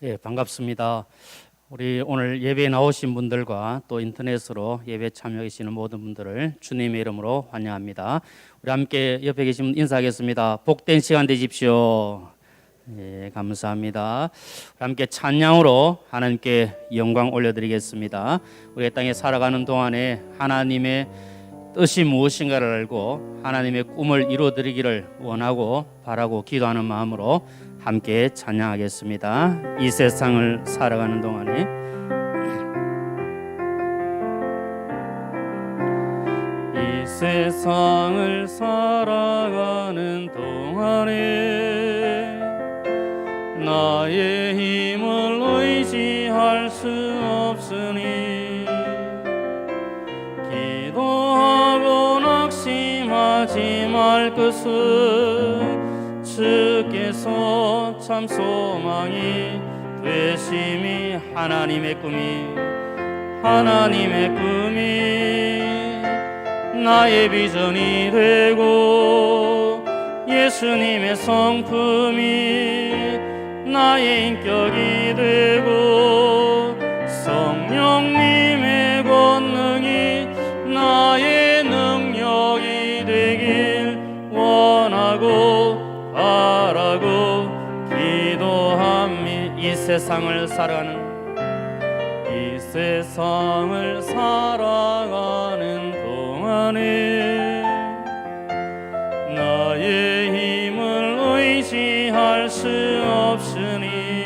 예, 반갑습니다. 우리 오늘 예배에 나오신 분들과 또 인터넷으로 예배 참여해 주시는 모든 분들을 주님의 이름으로 환영합니다. 우리 함께 옆에 계신 분 인사하겠습니다. 복된 시간 되십시오. 예, 감사합니다. 우리 함께 찬양으로 하나님께 영광 올려드리겠습니다. 우리 땅에 살아가는 동안에 하나님의 뜻이 무엇인가를 알고 하나님의 꿈을 이루어드리기를 원하고 바라고 기도하는 마음으로 함께 찬양하겠습니다. 이 세상을 살아가는 동안에 이 세상을 살아가는 동안에 나의 힘을 의지할 수 없으니 기도하고 낙심하지 말 것은 주께서 참 소망이 되심이 하나님의 꿈이 나의 비전이 되고 예수님의 성품이 나의 인격이 되고 성령님의 권능이 나의 능력이 되길 원하고 바라고 기도함이 이 세상을 살아가는 동안에 나의 힘을 의지할 수 없으니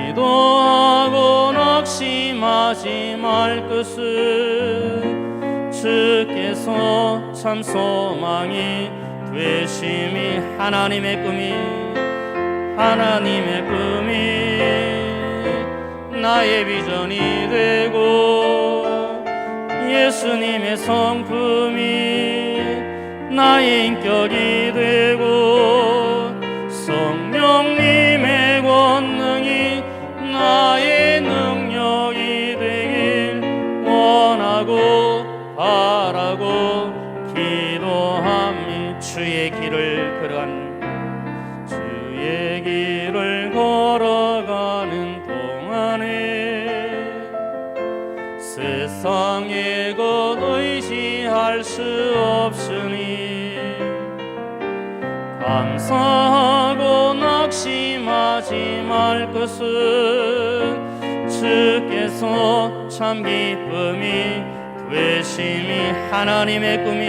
기도하고 낙심하지 말 것은 주께서 참 소망이 되심이 하나님의 꿈이 나의 비전이 되고 예수님의 성품이 나의 인격이 되고 성령님의 권능이 나의 능력이 되길 원하고 바라고 기도함이 주의 길을 걸어가는 동안에 세상의 것 의지할 수 없으니 감사하고 낙심하지 말 것은 주께서 참 기쁨이 되심이 하나님의 꿈이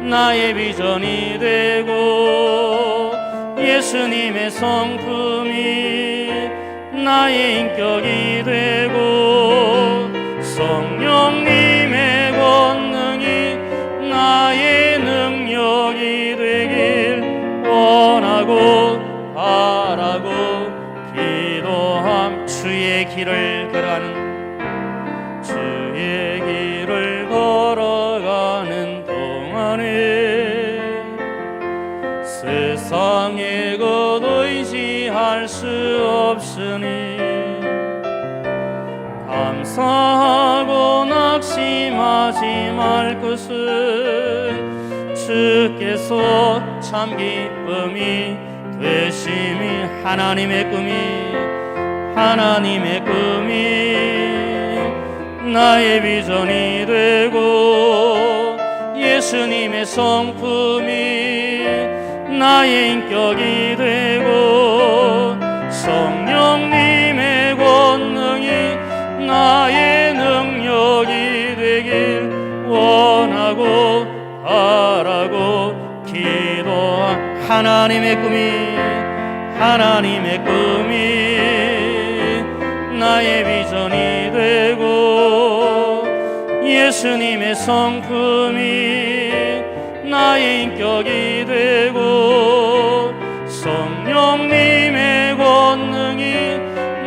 나의 비전이 되고 예수님의 성품이 나의 인격이 되고 성령님의 권능이 나의 능력이 되길 원하고 바라고 기도함 주의 길을 걸어가는 동안에 세상의 것 의지할 수 없으니 감사하고 낙심하지 말 것은 주께서 참 기쁨이 되심이 하나님의 꿈이 나의 비전이 되고 예수님의 성품이 나의 인격이 되고 성령님의 권능이 나의 능력이 되길 원하고 바라고 기도한 하나님의 꿈이 나의 비전이 되고 예수님의 성품이 나의 인격이 되고 성령님의 권능이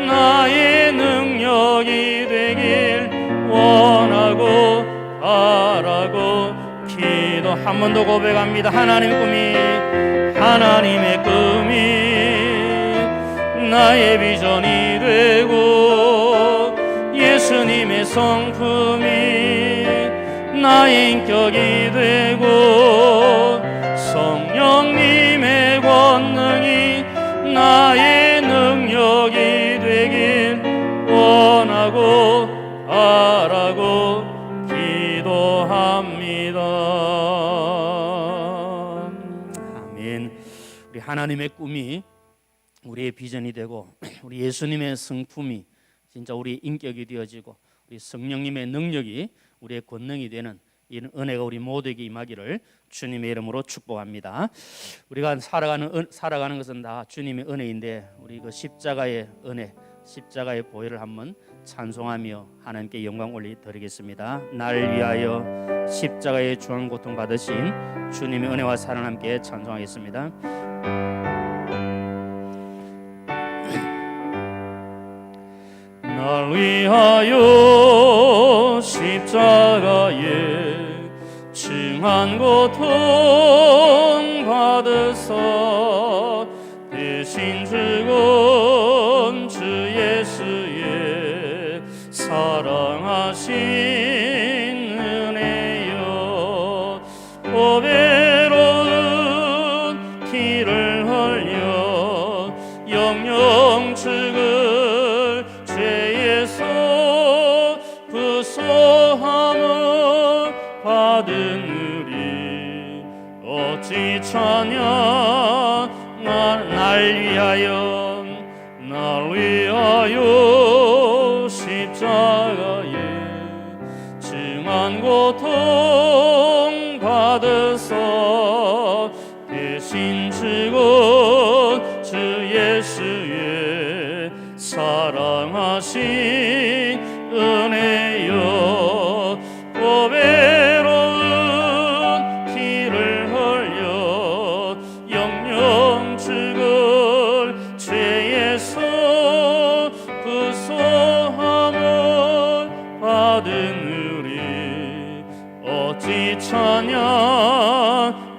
나의 능력이 되길 원하고 바라고 기도 한 번 더 고백합니다. 하나님의 꿈이 나의 비전이 되고 예수님의 성품이 나의 인격이 되고 성령 바라고 기도합니다. 아멘. 우리 하나님의 꿈이 우리의 비전이 되고 우리 예수님의 성품이 진짜 우리 인격이 되어지고 우리 성령님의 능력이 우리의 권능이 되는 이런 은혜가 우리 모두에게 임하기를 주님의 이름으로 축복합니다. 우리가 살아가는 것은 다 주님의 은혜인데 우리 그 십자가의 은혜, 십자가의 보혈을 한번 찬송하며 하나님께 영광 올리드리겠습니다. 나를 위하여 십자가의 중한 고통 받으신 주님의 은혜와 사랑 함께 찬송하겠습니다. 날 위하여 십자가에 중한 고통 받으사 대신 죽은 주 예수의 사랑하신 은혜여 보배로운 피를 흘려 영영 죽을 죄에서 구속함을 받은 우리 어찌 찬양 날 위하여 십자가에 중한 고통 받으사 대신 죽은 주 예수의 사랑하신 은혜여 보배로운 피를 흘려 영영 죽을 죄에서 구속함을 받은 우리 어찌 찬양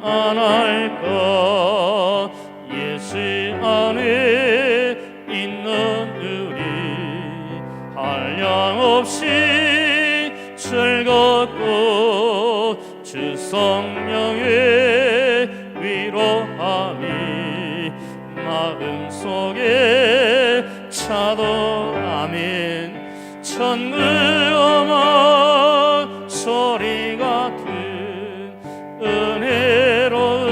안 할까. 예수 안에 있는 우리 한량없이 즐겁고 주 성령의 위로함이 마음속에 차도 아멘. 천국 음악 소리 같은 은혜로운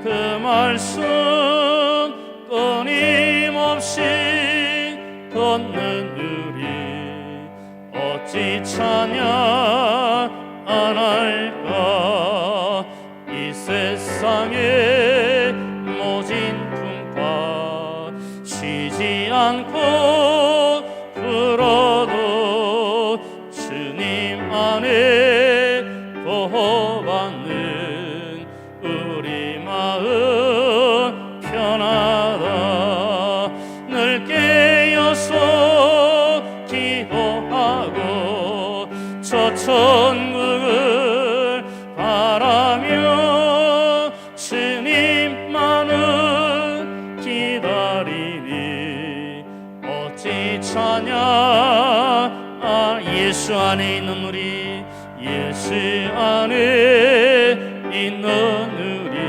그 말씀 끊임없이 듣는 우리 어찌 찬양 안 할까. 이 세상에 모진 풍파 쉬지 않고 불어도 주님 안에 보호받는 우리 마음 편하다. 늘 깨어서 기도하고 저 천국을 바라며 주님만을 기다리니 어찌 찬양. 예수 안에 있는 우리 예수 안에 있는 우리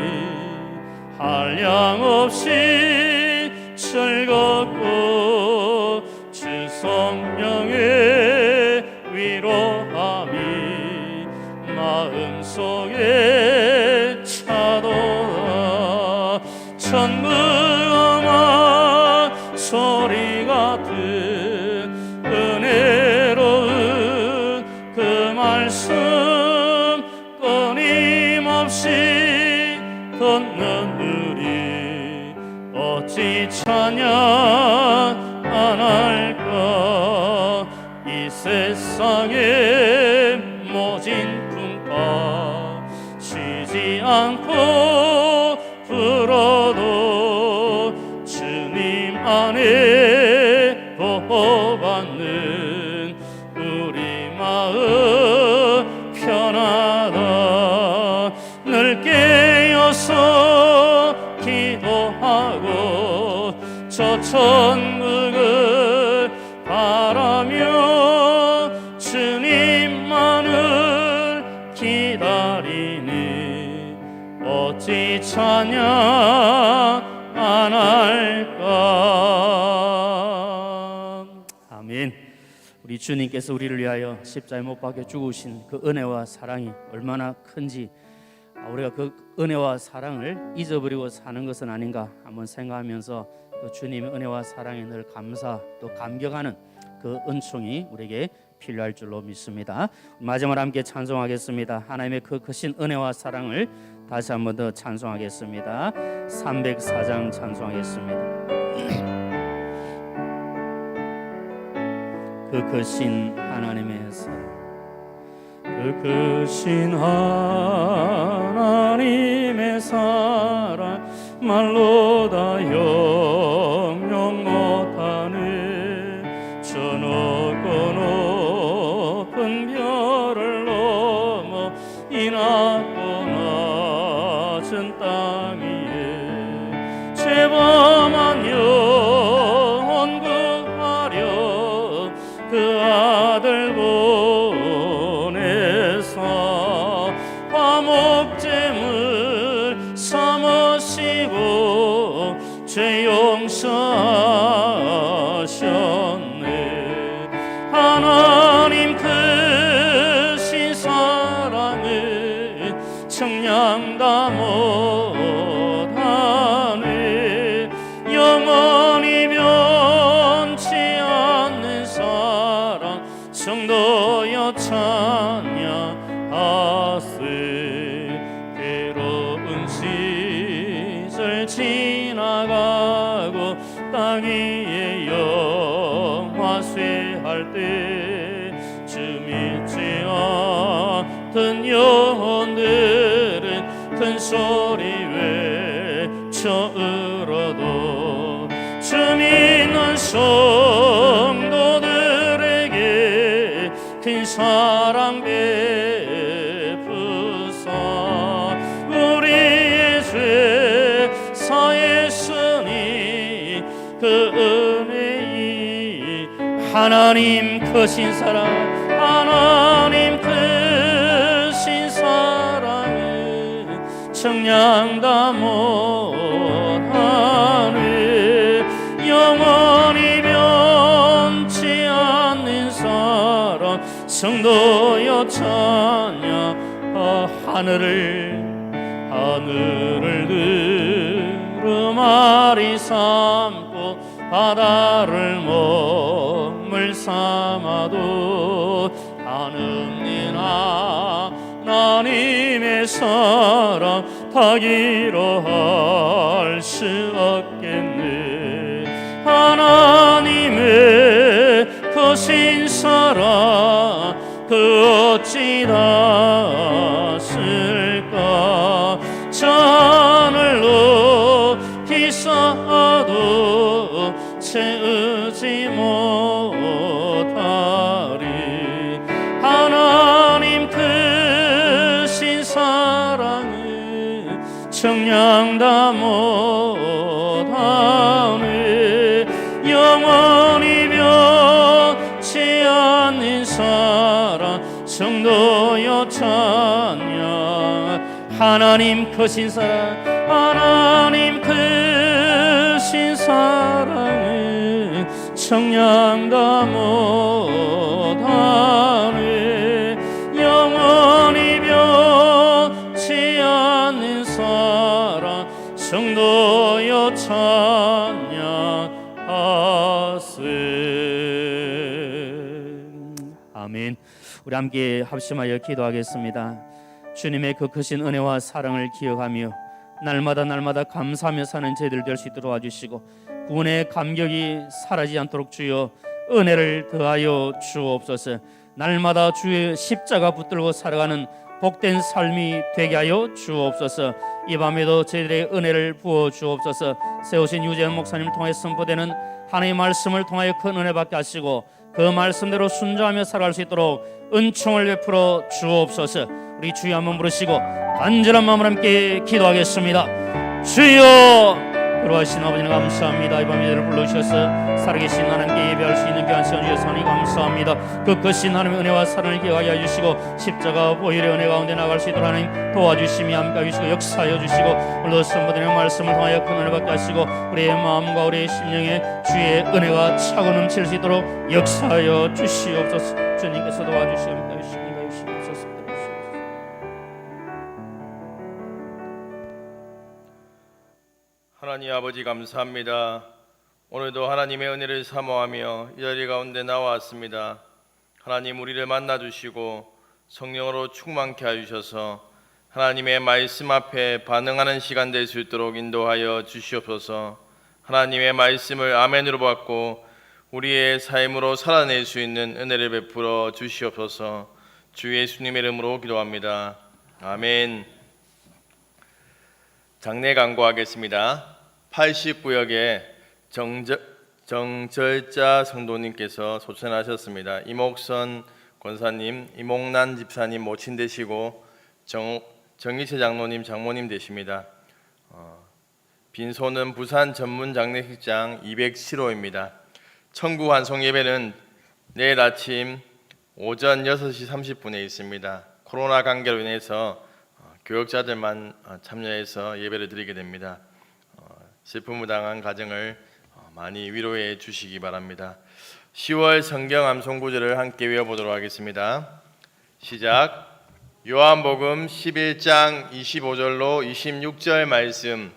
한량없이 즐겁고 주 성령의 위로함이 마음속에 차도다. 천국 음악 소리 같은 은혜로운 그 말씀 끊임없이 듣는 우리 어찌 찬양 안 할까. 이 세상에 모진 풍파 쉬지 않고 불어도 주님 안에 보호받는 우리 마음 편하다. 늘 깨어서 기도하고 저 천국을 바라며 주님만을 기다리니 어찌 찬양 안 할까. 아멘. 우리 주님께서 우리를 위하여 십자가에 못 박혀 죽으신 그 은혜와 사랑이 얼마나 큰지, 우리가 그 은혜와 사랑을 잊어버리고 사는 것은 아닌가 한번 생각하면서 그 주님의 은혜와 사랑에 늘 감사 또 감격하는 그 은총이 우리에게 필요할 줄로 믿습니다. 마지막으로 함께 찬송하겠습니다. 하나님의 그 크신 은혜와 사랑을 다시 한번 더 찬송하겠습니다. 304장 찬송하겠습니다. 그 크신 하나님의 사랑, 그 크신 하나님의 사랑 말로 다 형용 못하네. 저 높고 높은 별을 넘어 이 낮고 낮은 땅 위에 죄범한 영혼 구하려 그 아들 보내서 화목제물 삼으시고 죄 용서하셨네. 하나님 크신 사랑을 청량 다 못하네. 영원히 변치 않는 사랑 성도여 찬양하세. 괴로운 시절 지나가고 땅 위에 영화 쇠할 때 주 믿지 않던 영혼들은 큰 소리 외쳐 울어도 주 믿는 성도들에게 큰 사랑 베푸사 우리의 죄 사했으니 그 은혜이 하나님 크신 사랑, 하나님 크신 사랑을 청량 다 못하네. 영원히 변치 않는 사랑 성도여 찬양. 하늘을 두루마리 삼고 바다를 몸을 삼아도 하느님 하나님의 사랑 타기로 할 수 없겠네. 하나님의 크신 사랑 그 어찌 닿을까. 잔을 높이 쌓아도 채우지 못하리. 하나님 크신 사랑을 청량 다 못하네. 영원히 변치 않는 사랑 성도여 찬양. 하나님 크신 사랑, 하나님 크신 사랑을 청량 다 못하네. 영원히 변치 않는 사랑 성도여 찬양하세. 아멘. 우리 함께 합심하여 기도하겠습니다. 주님의 그 크신 은혜와 사랑을 기억하며 날마다 감사하며 사는 저희들 될 수 있도록 도와주시고 구원의 감격이 사라지지 않도록 주여 은혜를 더하여 주옵소서. 날마다 주의 십자가 붙들고 살아가는 복된 삶이 되게 하여 주옵소서. 이 밤에도 저희들의 은혜를 부어 주옵소서. 세우신 유재현 목사님을 통해 선포되는 하나님의 말씀을 통하여 큰 은혜 받게 하시고 그 말씀대로 순종하며 살아갈 수 있도록 은총을 베풀어 주옵소서. 우리 주여 한번 부르시고 간절한 마음으로 함께 기도하겠습니다. 주여 그러하신 아버지는 감사합니다. 이 밤 예배를 불러주셔서 살아계신 하나님께 예배할 수 있는 귀한 시간 주셔서 하나님 감사합니다. 그 크신 하나님의 은혜와 사랑을 기억하게 해주시고 십자가 보혈의 은혜 가운데 나갈 수 있도록 하나님 도와주시며 함께 해주시고 역사하여 주시고 오늘 선포드리는 말씀을 통하여 큰 은혜 받게 하시고 우리의 마음과 우리의 심령에 주의 은혜가 차고 넘칠 수 있도록 역사하여 주시옵소서. 주님께서 도와주시고 함께 해주시옵소서. 하나님 아버지 감사합니다. 오늘도 하나님의 은혜를 사모하며 이 자리 가운데 나왔습니다. 하나님 우리를 만나주시고 성령으로 충만케 해주셔서 하나님의 말씀 앞에 반응하는 시간 될 수 있도록 인도하여 주시옵소서. 하나님의 말씀을 아멘으로 받고 우리의 삶으로 살아낼 수 있는 은혜를 베풀어 주시옵소서. 주 예수님의 이름으로 기도합니다. 아멘. 장례 강구하겠습니다. 80구역에 정절자 성도님께서 소천하셨습니다. 이목선 권사님, 이목란 집사님 모친 되시고 정희채 장로님 장모님 되십니다. 빈소는 부산 전문 장례식장 207호입니다. 청구 환송 예배는 내일 아침 오전 6시 30분에 있습니다. 코로나 관계로 인해서 교역자들만 참여해서 예배를 드리게 됩니다. 슬픔을 당한 가정을 많이 위로해 주시기 바랍니다. 10월 성경 암송 구절을 함께 외워보도록 하겠습니다. 시작. 요한복음 11장 25절로 26절 말씀.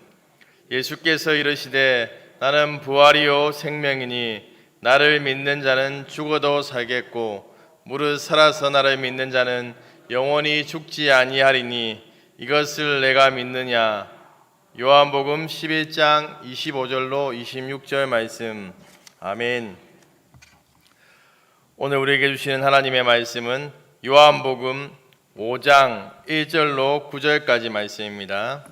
예수께서 이르시되 나는 부활이요 생명이니 나를 믿는 자는 죽어도 살겠고 무릇 살아서 나를 믿는 자는 영원히 죽지 아니하리니 이것을 내가 믿느냐. 요한복음 11장 25절로 26절 말씀. 아멘. 오늘 우리에게 주시는 하나님의 말씀은 요한복음 5장 1절로 9절까지 말씀입니다.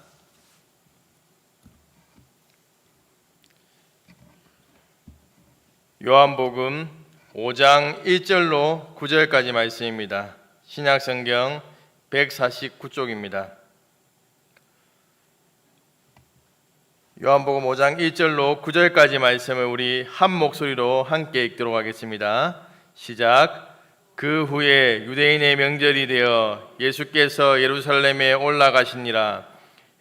요한복음 5장 1절로 9절까지 말씀입니다. 신약성경 149쪽입니다. 요한복음 5장 1절로 9절까지 말씀을 우리 한 목소리로 함께 읽도록 하겠습니다. 시작. 그 후에 유대인의 명절이 되어 예수께서 예루살렘에 올라가시니라.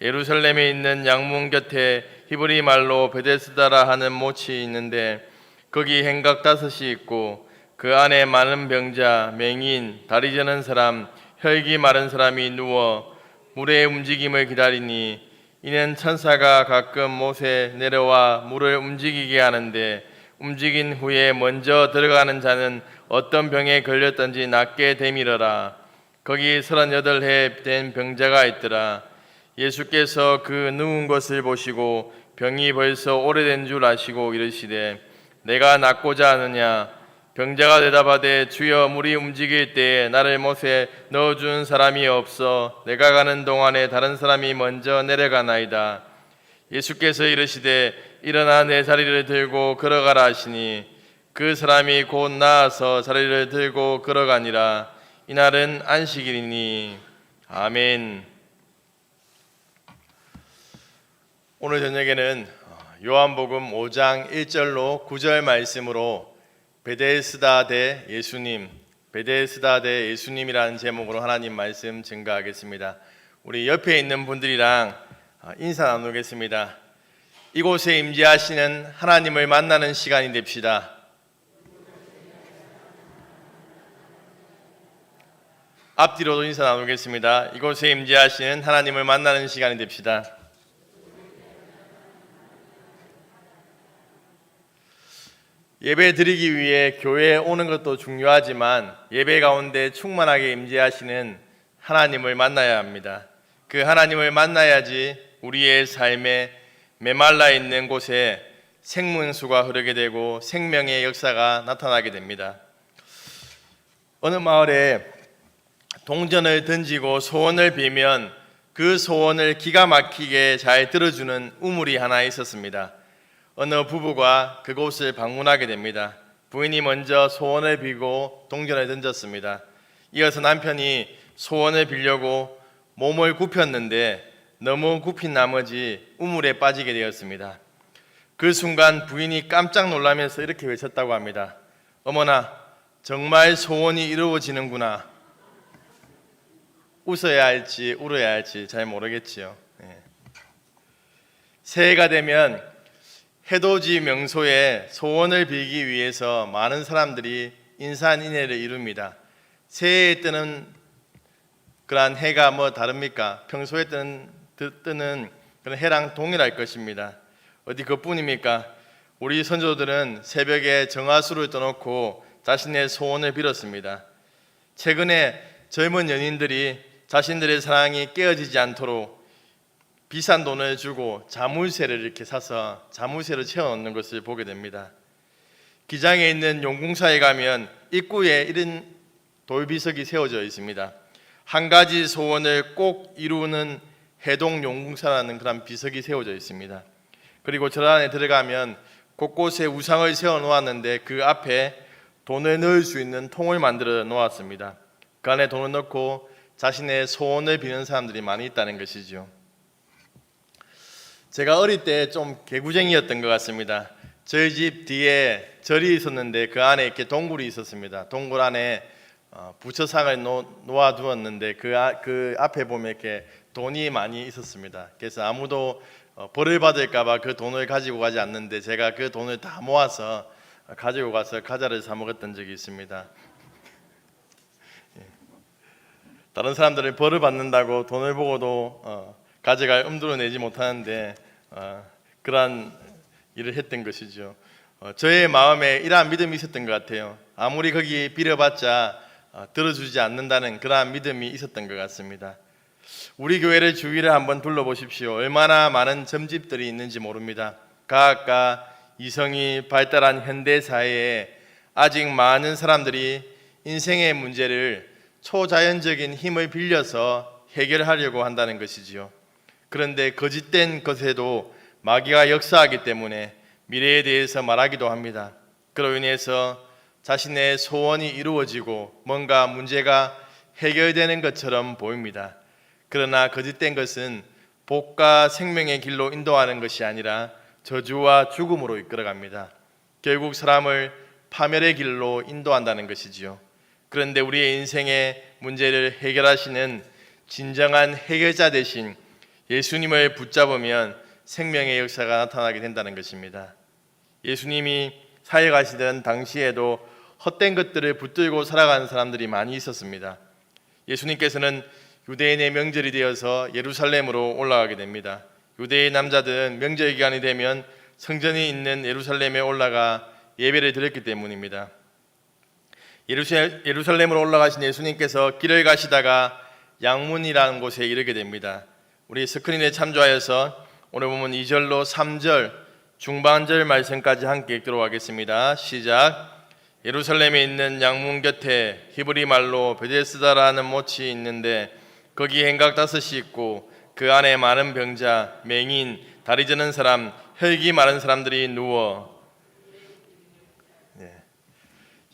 예루살렘에 있는 양문 곁에 히브리 말로 베데스다라 하는 못이 있는데 거기 행각 5이 있고 그 안에 많은 병자, 맹인, 다리 저는 사람, 혈기 마른 사람이 누워 물의 움직임을 기다리니 이는 천사가 가끔 못에 내려와 물을 움직이게 하는데 움직인 후에 먼저 들어가는 자는 어떤 병에 걸렸던지 낫게 되밀어라. 거기 38해 된 병자가 있더라. 예수께서 그 누운 것을 보시고 병이 벌써 오래된 줄 아시고 이르시되 내가 낫고자 하느냐. 병자가 대답하되 주여 물이 움직일 때에 나를 못에 넣어준 사람이 없어 내가 가는 동안에 다른 사람이 먼저 내려가나이다. 예수께서 이르시되 일어나 내 자리를 들고 걸어가라 하시니 그 사람이 곧 나아서 자리를 들고 걸어가니라. 이날은 안식일이니. 아멘. 오늘 저녁에는 요한복음 5장 1절로 9절 말씀으로 베데스다 대 예수님, 베데스다 대 예수님이라는 제목으로 하나님 말씀 증거하겠습니다. 우리 옆에 있는 분들이랑 인사 나누겠습니다. 이곳에 임재하시는 하나님을 만나는 시간이 됩시다. 앞뒤로도 인사 나누겠습니다. 이곳에 임재하시는 하나님을 만나는 시간이 됩시다. 예배 드리기 위해 교회에 오는 것도 중요하지만 예배 가운데 충만하게 임재하시는 하나님을 만나야 합니다. 그 하나님을 만나야지 우리의 삶에 메말라 있는 곳에 생명수가 흐르게 되고 생명의 역사가 나타나게 됩니다. 어느 마을에 동전을 던지고 소원을 빌면 그 소원을 기가 막히게 잘 들어주는 우물이 하나 있었습니다. 어느 부부가 그곳을 방문하게 됩니다. 부인이 먼저 소원을 빌고 동전을 던졌습니다. 이어서 남편이 소원을 빌려고 몸을 굽혔는데 너무 굽힌 나머지 우물에 빠지게 되었습니다. 그 순간 부인이 깜짝 놀라면서 이렇게 외쳤다고 합니다. 어머나, 정말 소원이 이루어지는구나. 웃어야 할지 울어야 할지 잘 모르겠지요. 새해가 되면 해돋이 명소에 소원을 빌기 위해서 많은 사람들이 인산인해를 이룹니다. 새해에 뜨는 그러한 해가 뭐 다릅니까? 평소에 뜨는 그런 해랑 동일할 것입니다. 어디 그뿐입니까? 우리 선조들은 새벽에 정화수를 떠놓고 자신의 소원을 빌었습니다. 최근에 젊은 연인들이 자신들의 사랑이 깨어지지 않도록 비싼 돈을 주고 자물쇠를 이렇게 사서 자물쇠를 채워놓는 것을 보게 됩니다. 기장에 있는 용궁사에 가면 입구에 이런 돌비석이 세워져 있습니다. 한 가지 소원을 꼭 이루는 해동 용궁사라는 그런 비석이 세워져 있습니다. 그리고 저 안에 들어가면 곳곳에 우상을 세워 놓았는데 그 앞에 돈을 넣을 수 있는 통을 만들어 놓았습니다. 그 안에 돈을 넣고 자신의 소원을 비는 사람들이 많이 있다는 것이죠. 제가 어릴 때 좀 개구쟁이였던 것 같습니다. 저희 집 뒤에 절이 있었는데 그 안에 이렇게 동굴이 있었습니다. 동굴 안에 부처상을 놓아두었는데 그 앞에 보면 이렇게 돈이 많이 있었습니다. 그래서 아무도 벌을 받을까봐 그 돈을 가지고 가지 않는데 제가 그 돈을 다 모아서 가지고 가서 과자를 사 먹었던 적이 있습니다. 다른 사람들은 벌을 받는다고 돈을 보고도 가져갈 엄두를 내지 못하는데 그러한 일을 했던 것이죠. 저의 마음에 이러한 믿음이 있었던 것 같아요. 아무리 거기 빌어봤자 들어주지 않는다는 그러한 믿음이 있었던 것 같습니다. 우리 교회를 주위를 한번 둘러보십시오. 얼마나 많은 점집들이 있는지 모릅니다. 과학과 이성이 발달한 현대 사회에 아직 많은 사람들이 인생의 문제를 초자연적인 힘을 빌려서 해결하려고 한다는 것이지요. 그런데 거짓된 것에도 마귀가 역사하기 때문에 미래에 대해서 말하기도 합니다. 그로 인해서 자신의 소원이 이루어지고 뭔가 문제가 해결되는 것처럼 보입니다. 그러나 거짓된 것은 복과 생명의 길로 인도하는 것이 아니라 저주와 죽음으로 이끌어갑니다. 결국 사람을 파멸의 길로 인도한다는 것이지요. 그런데 우리의 인생의 문제를 해결하시는 진정한 해결자 대신 예수님을 붙잡으면 생명의 역사가 나타나게 된다는 것입니다. 예수님이 사역하시던 당시에도 헛된 것들을 붙들고 살아가는 사람들이 많이 있었습니다. 예수님께서는 유대인의 명절이 되어서 예루살렘으로 올라가게 됩니다. 유대인 남자들은 명절 기간이 되면 성전이 있는 예루살렘에 올라가 예배를 드렸기 때문입니다. 예루살렘으로 올라가신 예수님께서 길을 가시다가 양문이라는 곳에 이르게 됩니다. 우리 스크린에 참조하여서 오늘 보면 2절로 3절 중반절 말씀까지 함께 읽도록 하겠습니다. 시작. 예루살렘에 있는 양문 곁에 히브리 말로 베데스다라는 못이 있는데 거기 행각 5이 있고 그 안에 많은 병자, 맹인, 다리 저는 사람, 혈기 마른 사람들이 누워.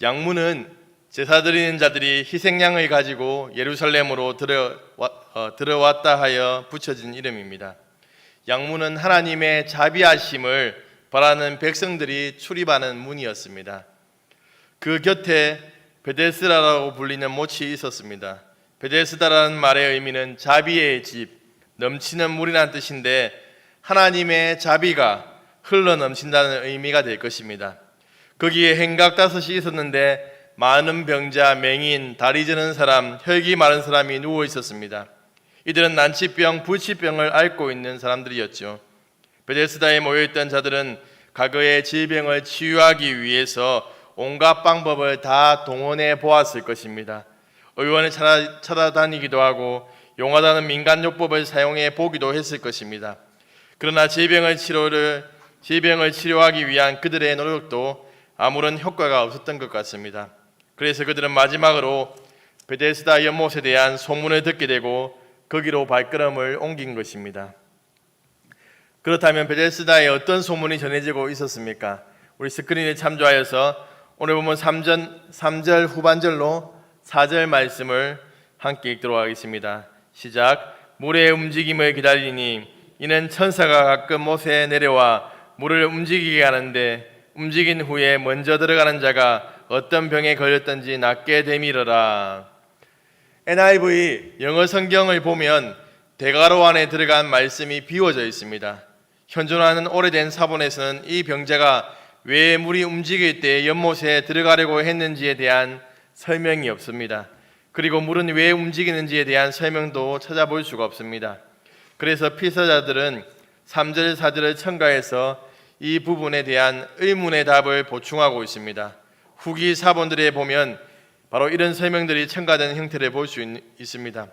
양문은 제사 드리는 자들이 희생양을 가지고 예루살렘으로 들어왔다 하여 붙여진 이름입니다. 양문은 하나님의 자비하심을 바라는 백성들이 출입하는 문이었습니다. 그 곁에 베데스다라고 불리는 못이 있었습니다. 베데스다라는 말의 의미는 자비의 집, 넘치는 물이라는 뜻인데 하나님의 자비가 흘러 넘친다는 의미가 될 것입니다. 거기에 행각 5이 있었는데 많은 병자, 맹인, 다리 저는 사람, 혈기 마른 사람이 누워 있었습니다. 이들은 난치병, 불치병을 앓고 있는 사람들이었죠. 베데스다에 모여있던 자들은 과거의 질병을 치유하기 위해서 온갖 방법을 다 동원해 보았을 것입니다. 의원을 찾아다니기도 하고 용하다는 민간요법을 사용해 보기도 했을 것입니다. 그러나 질병을 치료하기 위한 그들의 노력도 아무런 효과가 없었던 것 같습니다. 그래서 그들은 마지막으로 베데스다 연못에 대한 소문을 듣게 되고 거기로 발걸음을 옮긴 것입니다. 그렇다면 베데스다에 어떤 소문이 전해지고 있었습니까? 우리 스크린에 참조하여서 오늘 보면 3절 후반절로 4절 말씀을 함께 읽도록 하겠습니다. 시작. 물의 움직임을 기다리니 이는 천사가 가끔 못에 내려와 물을 움직이게 하는데 움직인 후에 먼저 들어가는 자가 어떤 병에 걸렸든지 낫게 되밀어라. NIV 영어 성경을 보면 대가로 안에 들어간 말씀이 비워져 있습니다. 현존하는 오래된 사본에서는 이 병자가 왜 물이 움직일 때 연못에 들어가려고 했는지에 대한 설명이 없습니다. 그리고 물은 왜 움직이는지에 대한 설명도 찾아볼 수가 없습니다. 그래서 피서자들은 3절, 4절을 첨가해서 이 부분에 대한 의문의 답을 보충하고 있습니다. 후기 사본들에 보면 바로 이런 설명들이 첨가된 형태를 볼 수 있습니다.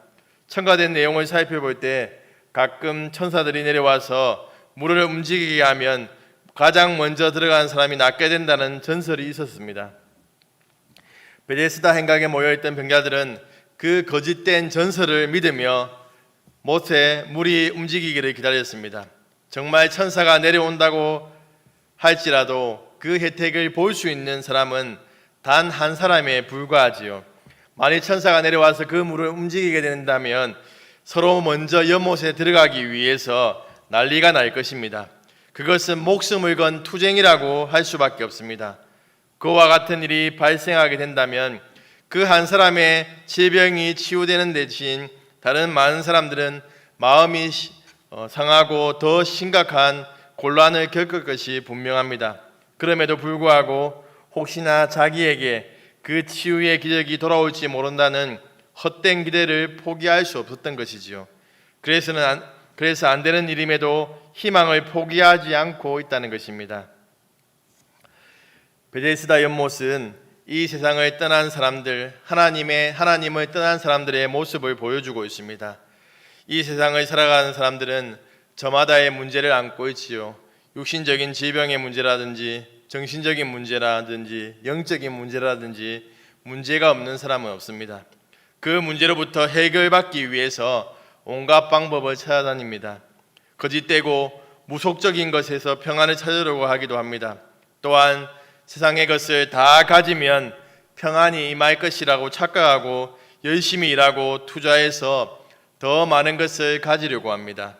첨가된 내용을 살펴볼 때 가끔 천사들이 내려와서 물을 움직이게 하면 가장 먼저 들어간 사람이 낫게 된다는 전설이 있었습니다. 베데스다 행각에 모여있던 병자들은 그 거짓된 전설을 믿으며 못에 물이 움직이기를 기다렸습니다. 정말 천사가 내려온다고 할지라도 그 혜택을 볼 수 있는 사람은 단 한 사람에 불과하지요. 만일 천사가 내려와서 그 물을 움직이게 된다면 서로 먼저 연못에 들어가기 위해서 난리가 날 것입니다. 그것은 목숨을 건 투쟁이라고 할 수밖에 없습니다. 그와 같은 일이 발생하게 된다면 그 한 사람의 질병이 치유되는 대신 다른 많은 사람들은 마음이 상하고 더 심각한 곤란을 겪을 것이 분명합니다. 그럼에도 불구하고 혹시나 자기에게 그 치유의 기적이 돌아올지 모른다는 헛된 기대를 포기할 수 없었던 것이지요. 그래서 안 되는 일임에도 희망을 포기하지 않고 있다는 것입니다. 베데스다 연못은 이 세상을 떠난 사람들, 하나님을 떠난 사람들의 모습을 보여주고 있습니다. 이 세상을 살아가는 사람들은 저마다의 문제를 안고 있지요. 육신적인 질병의 문제라든지 정신적인 문제라든지 영적인 문제라든지 문제가 없는 사람은 없습니다. 그 문제로부터 해결받기 위해서 온갖 방법을 찾아다닙니다. 거짓되고 무속적인 것에서 평안을 찾으려고 하기도 합니다. 또한 세상의 것을 다 가지면 평안이 임할 것이라고 착각하고 열심히 일하고 투자해서 더 많은 것을 가지려고 합니다.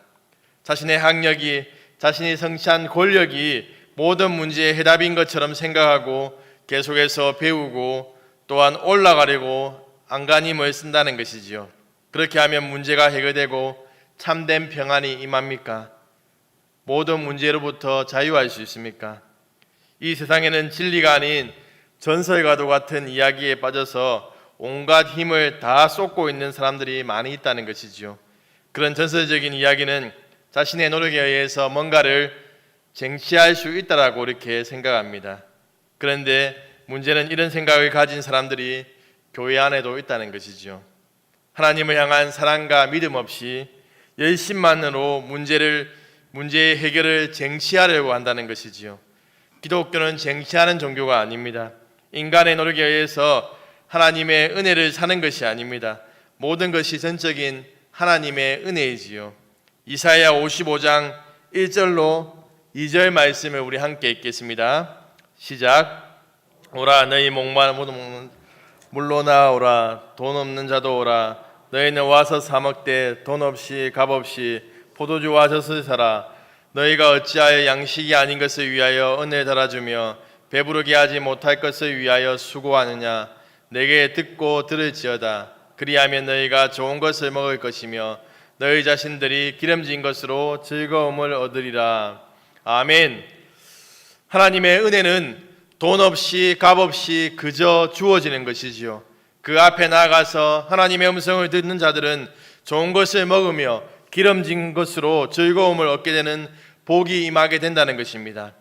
자신의 학력이, 자신이 성취한 권력이 모든 문제의 해답인 것처럼 생각하고 계속해서 배우고 또한 올라가려고 안간힘을 쓴다는 것이지요. 그렇게 하면 문제가 해결되고 참된 평안이 임합니까? 모든 문제로부터 자유할 수 있습니까? 이 세상에는 진리가 아닌 전설과도 같은 이야기에 빠져서 온갖 힘을 다 쏟고 있는 사람들이 많이 있다는 것이지요. 그런 전설적인 이야기는 자신의 노력에 의해서 뭔가를 쟁취할 수 있다라고 이렇게 생각합니다. 그런데 문제는 이런 생각을 가진 사람들이 교회 안에도 있다는 것이죠. 하나님을 향한 사랑과 믿음 없이 열심만으로 문제의 해결을 쟁취하려고 한다는 것이지요. 기독교는 쟁취하는 종교가 아닙니다. 인간의 노력에 의해서 하나님의 은혜를 사는 것이 아닙니다. 모든 것이 전적인 하나님의 은혜이지요. 이사야 55장 1절로 2절 말씀을 우리 함께 읽겠습니다. 시작. 오라 너희 목마른 물로 나오라 돈 없는 자도 오라 너희는 와서 사 먹되 돈 없이 값 없이 포도주와 젖을 사라 너희가 어찌하여 양식이 아닌 것을 위하여 은을 달아주며 배부르게 하지 못할 것을 위하여 수고하느냐 내게 듣고 들을지어다 그리하면 너희가 좋은 것을 먹을 것이며 너희 자신들이 기름진 것으로 즐거움을 얻으리라. 아멘. 하나님의 은혜는 돈 없이 값 없이 그저 주어지는 것이지요. 그 앞에 나아가서 하나님의 음성을 듣는 자들은 좋은 것을 먹으며 기름진 것으로 즐거움을 얻게 되는 복이 임하게 된다는 것입니다.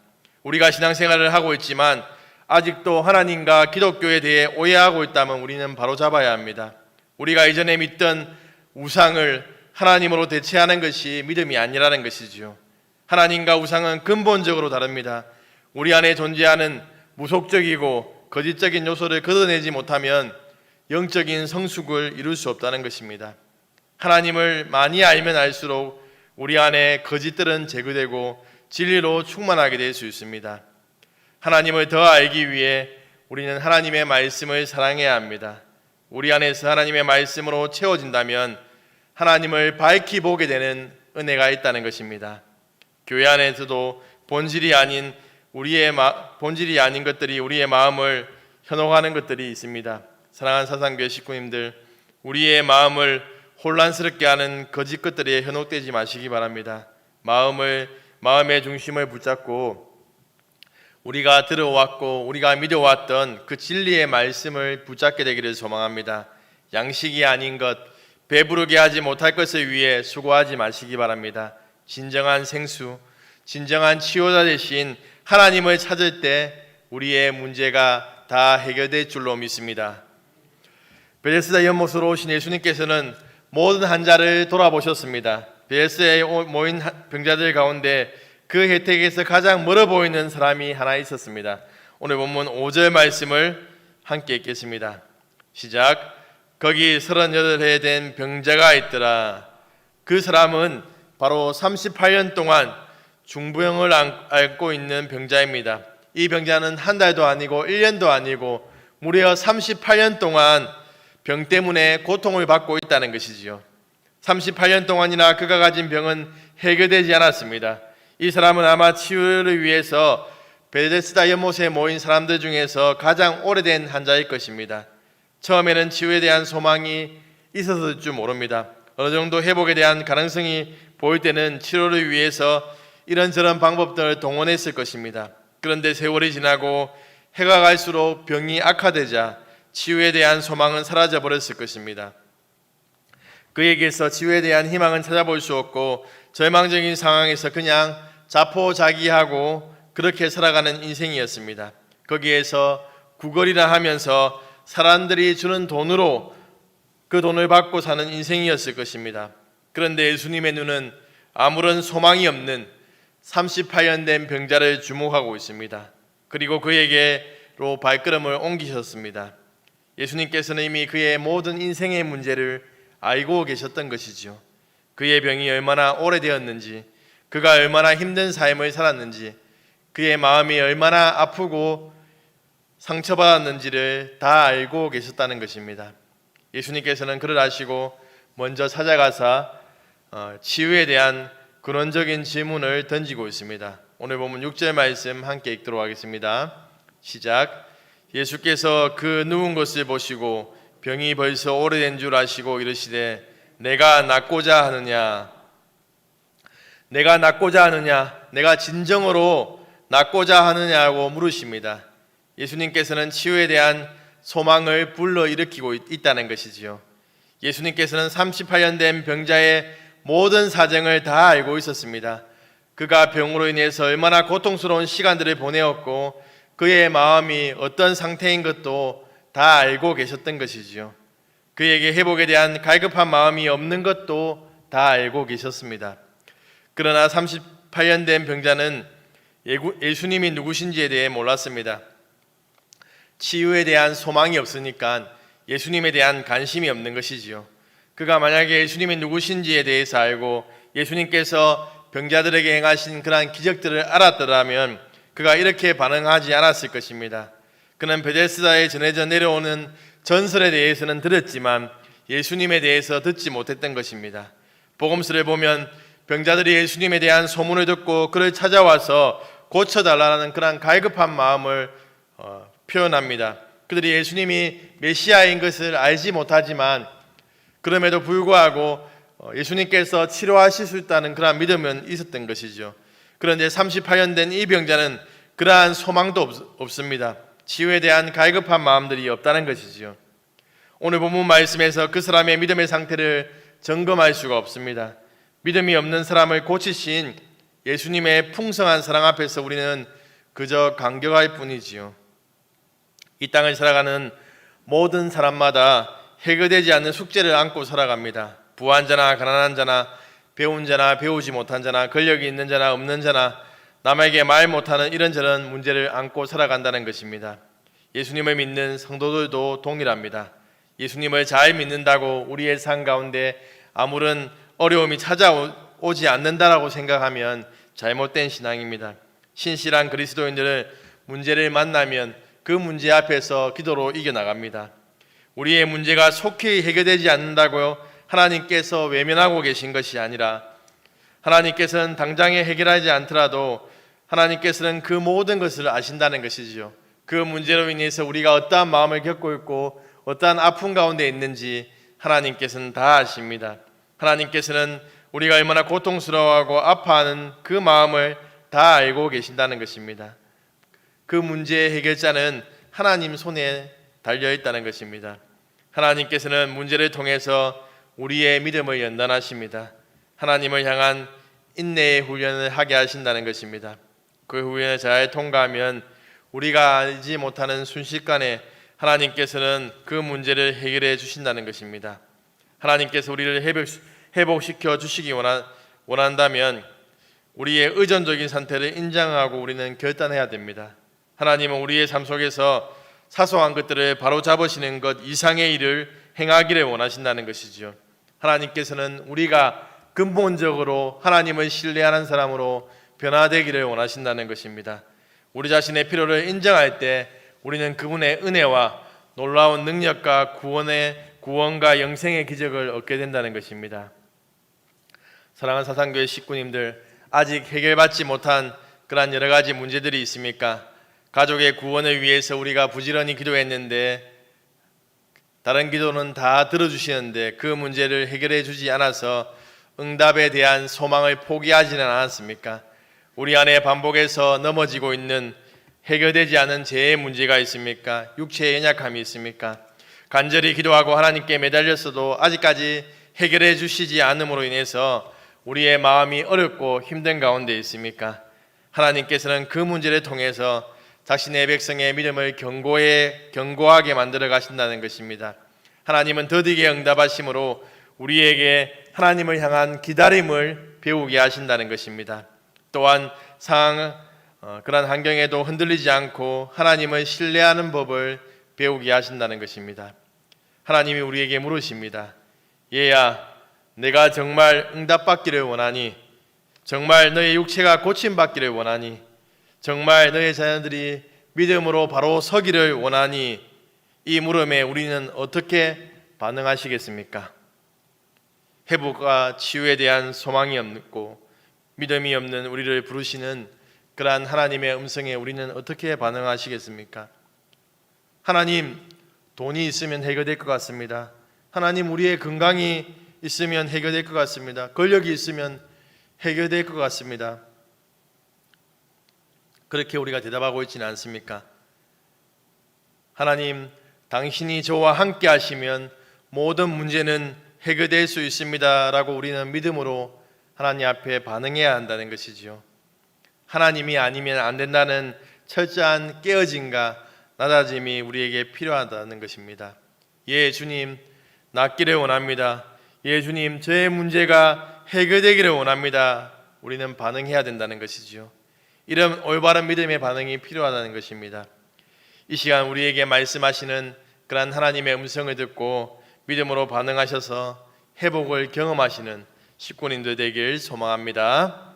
우리가 신앙생활을 하고 있지만 아직도 하나님과 기독교에 대해 오해하고 있다면 우리는 바로잡아야 합니다. 우리가 이전에 믿던 우상을 하나님으로 대체하는 것이 믿음이 아니라는 것이지요. 하나님과 우상은 근본적으로 다릅니다. 우리 안에 존재하는 무속적이고 거짓적인 요소를 걷어내지 못하면 영적인 성숙을 이룰 수 없다는 것입니다. 하나님을 많이 알면 알수록 우리 안에 거짓들은 제거되고 진리로 충만하게 될 수 있습니다. 하나님을 더 알기 위해 우리는 하나님의 말씀을 사랑해야 합니다. 우리 안에서 하나님의 말씀으로 채워진다면 하나님을 밝히 보게 되는 은혜가 있다는 것입니다. 교회 안에서도 본질이 아닌 것들이 우리의 마음을 현혹하는 것들이 있습니다. 사랑하는 사상교회 식구님들, 우리의 마음을 혼란스럽게 하는 거짓 것들에 현혹되지 마시기 바랍니다. 마음의 중심을 붙잡고 우리가 들어왔고 우리가 믿어왔던 그 진리의 말씀을 붙잡게 되기를 소망합니다. 양식이 아닌 것, 배부르게 하지 못할 것을 위해 수고하지 마시기 바랍니다. 진정한 생수, 진정한 치유자 되신 하나님을 찾을 때 우리의 문제가 다 해결될 줄로 믿습니다. 베데스다 연못으로 오신 예수님께서는 모든 환자를 돌아보셨습니다. 베데스다에 모인 병자들 가운데 그 혜택에서 가장 멀어 보이는 사람이 하나 있었습니다. 오늘 본문 5절 말씀을 함께 읽겠습니다. 시작. 거기 38해 된 병자가 있더라. 그 사람은 바로 38년 동안 중부병을 앓고 있는 병자입니다. 이 병자는 한 달도 아니고 1년도 아니고 무려 38년 동안 병 때문에 고통을 받고 있다는 것이지요. 38년 동안이나 그가 가진 병은 해결되지 않았습니다. 이 사람은 아마 치유를 위해서 베데스다 연못에 모인 사람들 중에서 가장 오래된 환자일 것입니다. 처음에는 치유에 대한 소망이 있었을 줄 모릅니다. 어느 정도 회복에 대한 가능성이 보일 때는 치료를 위해서 이런저런 방법들을 동원했을 것입니다. 그런데 세월이 지나고 해가 갈수록 병이 악화되자 치유에 대한 소망은 사라져 버렸을 것입니다. 그에게서 치유에 대한 희망은 찾아볼 수 없고 절망적인 상황에서 그냥 자포자기하고 그렇게 살아가는 인생이었습니다. 거기에서 구걸이나 하면서 사람들이 주는 돈으로 그 돈을 받고 사는 인생이었을 것입니다. 그런데 예수님의 눈은 아무런 소망이 없는 38년 된 병자를 주목하고 있습니다. 그리고 그에게로 발걸음을 옮기셨습니다. 예수님께서는 이미 그의 모든 인생의 문제를 알고 계셨던 것이죠. 그의 병이 얼마나 오래되었는지, 그가 얼마나 힘든 삶을 살았는지, 그의 마음이 얼마나 아프고 상처받았는지를 다 알고 계셨다는 것입니다. 예수님께서는 그를 아시고 먼저 찾아가사 치유에 대한 근원적인 질문을 던지고 있습니다. 오늘 보면 6절 말씀 함께 읽도록 하겠습니다. 시작. 예수께서 그 누운 것을 보시고 병이 벌써 오래된 줄 아시고 이르시되 내가 낫고자 하느냐? 내가 낫고자 하느냐? 내가 진정으로 낫고자 하느냐고 물으십니다. 예수님께서는 치유에 대한 소망을 불러일으키고 있다는 것이지요. 예수님께서는 38년 된 병자의 모든 사정을 다 알고 있었습니다. 그가 병으로 인해서 얼마나 고통스러운 시간들을 보내었고 그의 마음이 어떤 상태인 것도 다 알고 계셨던 것이지요. 그에게 회복에 대한 갈급한 마음이 없는 것도 다 알고 계셨습니다. 그러나 38년 된 병자는 예수님이 누구신지에 대해 몰랐습니다. 치유에 대한 소망이 없으니까 예수님에 대한 관심이 없는 것이지요. 그가 만약에 예수님이 누구신지에 대해서 알고 예수님께서 병자들에게 행하신 그러한 기적들을 알았더라면 그가 이렇게 반응하지 않았을 것입니다. 그는 베데스다에 전해져 내려오는 전설에 대해서는 들었지만 예수님에 대해서 듣지 못했던 것입니다. 복음서를 보면 병자들이 예수님에 대한 소문을 듣고 그를 찾아와서 고쳐달라는 그런 갈급한 마음을 표현합니다. 그들이 예수님이 메시아인 것을 알지 못하지만 그럼에도 불구하고 예수님께서 치료하실 수 있다는 그런 믿음은 있었던 것이죠. 그런데 38년 된 이 병자는 그러한 소망도 없습니다. 치유에 대한 갈급한 마음들이 없다는 것이지요. 오늘 본문 말씀에서 그 사람의 믿음의 상태를 점검할 수가 없습니다. 믿음이 없는 사람을 고치신 예수님의 풍성한 사랑 앞에서 우리는 그저 감격할 뿐이지요. 이 땅을 살아가는 모든 사람마다 해결되지 않는 숙제를 안고 살아갑니다. 부한 자나 가난한 자나 배운 자나 배우지 못한 자나 권력이 있는 자나 없는 자나 남에게 말 못하는 이런저런 문제를 안고 살아간다는 것입니다. 예수님을 믿는 성도들도 동일합니다. 예수님을 잘 믿는다고 우리의 삶 가운데 아무런 어려움이 찾아오지 않는다라고 생각하면 잘못된 신앙입니다. 신실한 그리스도인들은 문제를 만나면 그 문제 앞에서 기도로 이겨나갑니다. 우리의 문제가 속히 해결되지 않는다고요 하나님께서 외면하고 계신 것이 아니라 하나님께서는 당장에 해결하지 않더라도 하나님께서는 그 모든 것을 아신다는 것이지요. 그 문제로 인해서 우리가 어떠한 마음을 겪고 있고 어떠한 아픔 가운데 있는지 하나님께서는 다 아십니다. 하나님께서는 우리가 얼마나 고통스러워하고 아파하는 그 마음을 다 알고 계신다는 것입니다. 그 문제의 해결자는 하나님 손에 달려 있다는 것입니다. 하나님께서는 문제를 통해서 우리의 믿음을 연단하십니다. 하나님을 향한 인내의 훈련을 하게 하신다는 것입니다. 그 훈련을 잘 통과하면 우리가 알지 못하는 순식간에 하나님께서는 그 문제를 해결해 주신다는 것입니다. 하나님께서 우리를 회복시켜 주시기 원한다면 우리의 의존적인 상태를 인정하고 우리는 결단해야 됩니다. 하나님은 우리의 삶 속에서 사소한 것들을 바로 잡으시는 것 이상의 일을 행하기를 원하신다는 것이지요. 하나님께서는 우리가 근본적으로 하나님을 신뢰하는 사람으로 변화되기를 원하신다는 것입니다. 우리 자신의 필요를 인정할 때 우리는 그분의 은혜와 놀라운 능력과 구원과 영생의 기적을 얻게 된다는 것입니다. 사랑하는 사상교회 식구님들, 아직 해결받지 못한 그러한 여러 가지 문제들이 있습니까? 가족의 구원을 위해서 우리가 부지런히 기도했는데 다른 기도는 다 들어주시는데 그 문제를 해결해 주지 않아서 응답에 대한 소망을 포기하지는 않았습니까? 우리 안에 반복해서 넘어지고 있는 해결되지 않은 죄의 문제가 있습니까? 육체의 연약함이 있습니까? 간절히 기도하고 하나님께 매달렸어도 아직까지 해결해 주시지 않음으로 인해서 우리의 마음이 어렵고 힘든 가운데 있습니까? 하나님께서는 그 문제를 통해서 자신의 백성의 믿음을 견고하게 만들어 가신다는 것입니다. 하나님은 더디게 응답하심으로 우리에게 하나님을 향한 기다림을 배우게 하신다는 것입니다. 또한 그런 환경에도 흔들리지 않고 하나님을 신뢰하는 법을 배우게 하신다는 것입니다. 하나님이 우리에게 물으십니다. 얘야, 내가 정말 응답받기를 원하니? 정말 너의 육체가 고침받기를 원하니? 정말 너의 자녀들이 믿음으로 바로 서기를 원하니? 이 물음에 우리는 어떻게 반응하시겠습니까? 회복과 치유에 대한 소망이 없고 믿음이 없는 우리를 부르시는 그러한 하나님의 음성에 우리는 어떻게 반응하시겠습니까? 하나님, 돈이 있으면 해결될 것 같습니다. 하나님, 우리의 건강이 있으면 해결될 것 같습니다. 권력이 있으면 해결될 것 같습니다. 그렇게 우리가 대답하고 있지는 않습니까? 하나님, 당신이 저와 함께 하시면 모든 문제는 해결될 수 있습니다 라고 우리는 믿음으로 하나님 앞에 반응해야 한다는 것이지요. 하나님이 아니면 안 된다는 철저한 깨어짐과 낮아짐이 우리에게 필요하다는 것입니다. 예, 주님, 낫기를 원합니다. 예, 주님, 저의 문제가 해결되기를 원합니다. 우리는 반응해야 된다는 것이지요. 이런 올바른 믿음의 반응이 필요하다는 것입니다. 이 시간 우리에게 말씀하시는 그러한 하나님의 음성을 듣고 믿음으로 반응하셔서 회복을 경험하시는 식구님들 되길 소망합니다.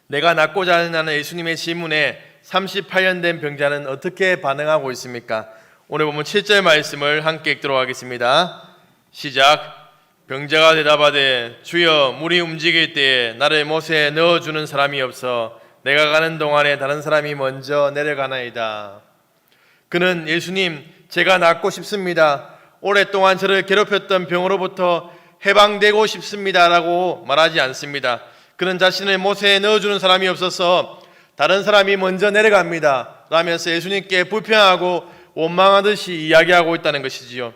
내가 낫고자 하는 예수님의 질문에 38년 된 병자는 어떻게 반응하고 있습니까? 오늘 보면 7절 말씀을 함께 읽도록 하겠습니다. 시작. 병자가 대답하되 주여, 물이 움직일 때에 나를 못에 넣어주는 사람이 없어 내가 가는 동안에 다른 사람이 먼저 내려가나이다. 그는 예수님, 제가 낫고 싶습니다. 오랫동안 저를 괴롭혔던 병으로부터 해방되고 싶습니다 라고 말하지 않습니다. 그는 자신을 못에 넣어주는 사람이 없어서 다른 사람이 먼저 내려갑니다 라면서 예수님께 불평하고 원망하듯이 이야기하고 있다는 것이지요.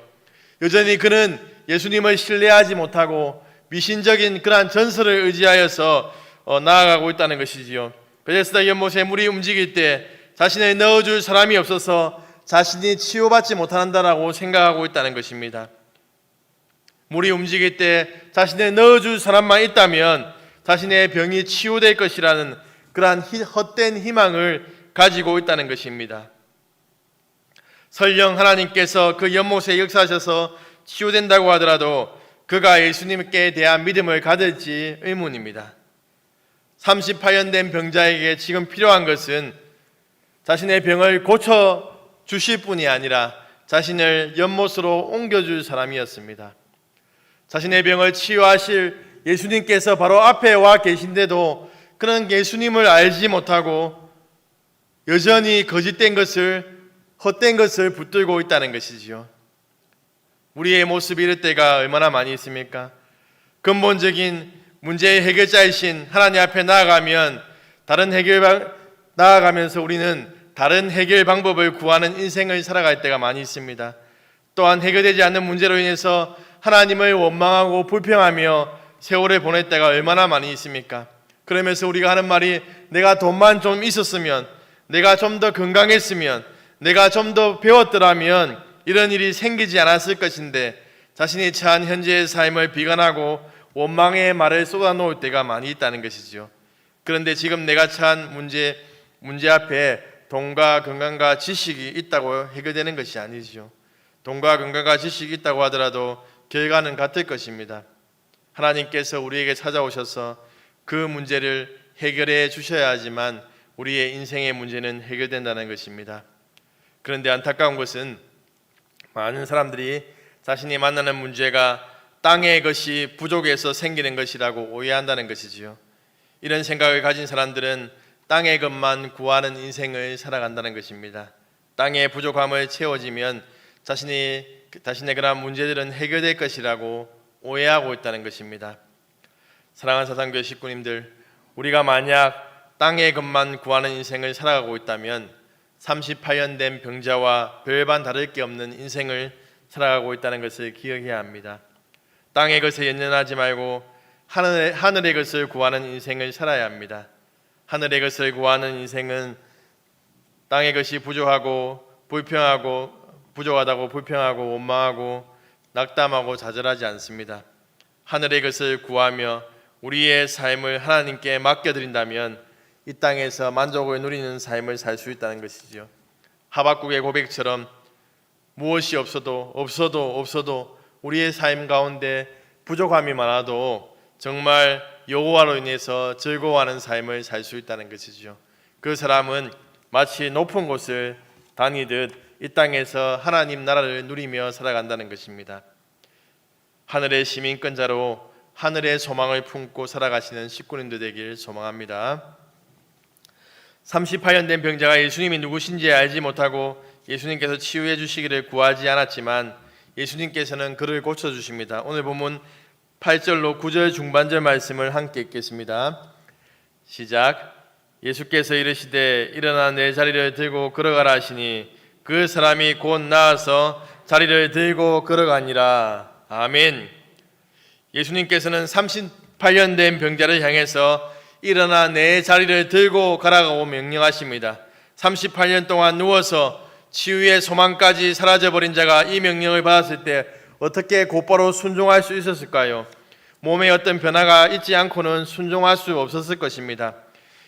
여전히 그는 예수님을 신뢰하지 못하고 미신적인 그러한 전설을 의지하여서 나아가고 있다는 것이지요. 베데스다 연못에 물이 움직일 때 자신을 넣어줄 사람이 없어서 자신이 치유받지 못한다라고 생각하고 있다는 것입니다. 물이 움직일 때 자신을 넣어줄 사람만 있다면 자신의 병이 치유될 것이라는 그러한 헛된 희망을 가지고 있다는 것입니다. 설령 하나님께서 그 연못에 역사하셔서 치유된다고 하더라도 그가 예수님께 대한 믿음을 가질지 의문입니다. 38년 된 병자에게 지금 필요한 것은 자신의 병을 고쳐 주실 분이 아니라 자신을 연못으로 옮겨줄 사람이었습니다. 자신의 병을 치유하실 예수님께서 바로 앞에 와 계신데도 그는 예수님을 알지 못하고 여전히 거짓된 것을, 헛된 것을 붙들고 있다는 것이지요. 우리의 모습이 이럴 때가 얼마나 많이 있습니까? 근본적인 문제의 해결자이신 하나님 앞에 나아가면서 우리는 다른 해결 방법을 구하는 인생을 살아갈 때가 많이 있습니다. 또한 해결되지 않는 문제로 인해서 하나님을 원망하고 불평하며 세월을 보낼 때가 얼마나 많이 있습니까? 그러면서 우리가 하는 말이, 내가 돈만 좀 있었으면, 내가 좀 더 건강했으면, 내가 좀 더 배웠더라면 이런 일이 생기지 않았을 것인데, 자신이 처한 현재의 삶을 비관하고 원망의 말을 쏟아놓을 때가 많이 있다는 것이죠. 그런데 지금 내가 처한 문제 앞에 돈과 건강과 지식이 있다고 해결되는 것이 아니죠. 돈과 건강과 지식이 있다고 하더라도 결과는 같을 것입니다. 하나님께서 우리에게 찾아오셔서 그 문제를 해결해 주셔야 하지만 우리의 인생의 문제는 해결된다는 것입니다. 그런데 안타까운 것은 많은 사람들이 자신이 만나는 문제가 땅의 것이 부족해서 생기는 것이라고 오해한다는 것이지요. 이런 생각을 가진 사람들은 땅의 것만 구하는 인생을 살아간다는 것입니다. 땅의 부족함을 채워지면 자신의 그러한 문제들은 해결될 것이라고 오해하고 있다는 것입니다. 사랑하는 사상교회 식구님들, 우리가 만약 땅의 것만 구하는 인생을 살아가고 있다면 38년 된 병자와 별반 다를 게 없는 인생을 살아가고 있다는 것을 기억해야 합니다. 땅의 것에 연연하지 말고 하늘의 것을 구하는 인생을 살아야 합니다. 하늘의 것을 구하는 인생은 땅의 것이 부족하다고 불평하고 원망하고 낙담하고 좌절하지 않습니다. 하늘의 것을 구하며 우리의 삶을 하나님께 맡겨드린다면 이 땅에서 만족을 누리는 삶을 살 수 있다는 것이지요. 하박국의 고백처럼 무엇이 없어도 우리의 삶 가운데 부족함이 많아도 정말 여호와로 인해서 즐거워하는 삶을 살 수 있다는 것이죠. 그 사람은 마치 높은 곳을 다니듯 이 땅에서 하나님 나라를 누리며 살아간다는 것입니다. 하늘의 시민권자로 하늘의 소망을 품고 살아가시는 식구님들 되길 소망합니다. 38년 된 병자가 예수님이 누구신지 알지 못하고 예수님께서 치유해 주시기를 구하지 않았지만 예수님께서는 그를 고쳐주십니다. 오늘 본문 8절로 9절 중반절 말씀을 함께 읽겠습니다. 시작. 예수께서 이르시되 일어나 내 자리를 들고 걸어가라 하시니 그 사람이 곧 나아서 자리를 들고 걸어가니라. 아멘. 예수님께서는 38년 된 병자를 향해서 일어나 내 자리를 들고 가라고 명령하십니다. 38년 동안 누워서 치유의 소망까지 사라져버린 자가 이 명령을 받았을 때 어떻게 곧바로 순종할 수 있었을까요? 몸에 어떤 변화가 있지 않고는 순종할 수 없었을 것입니다.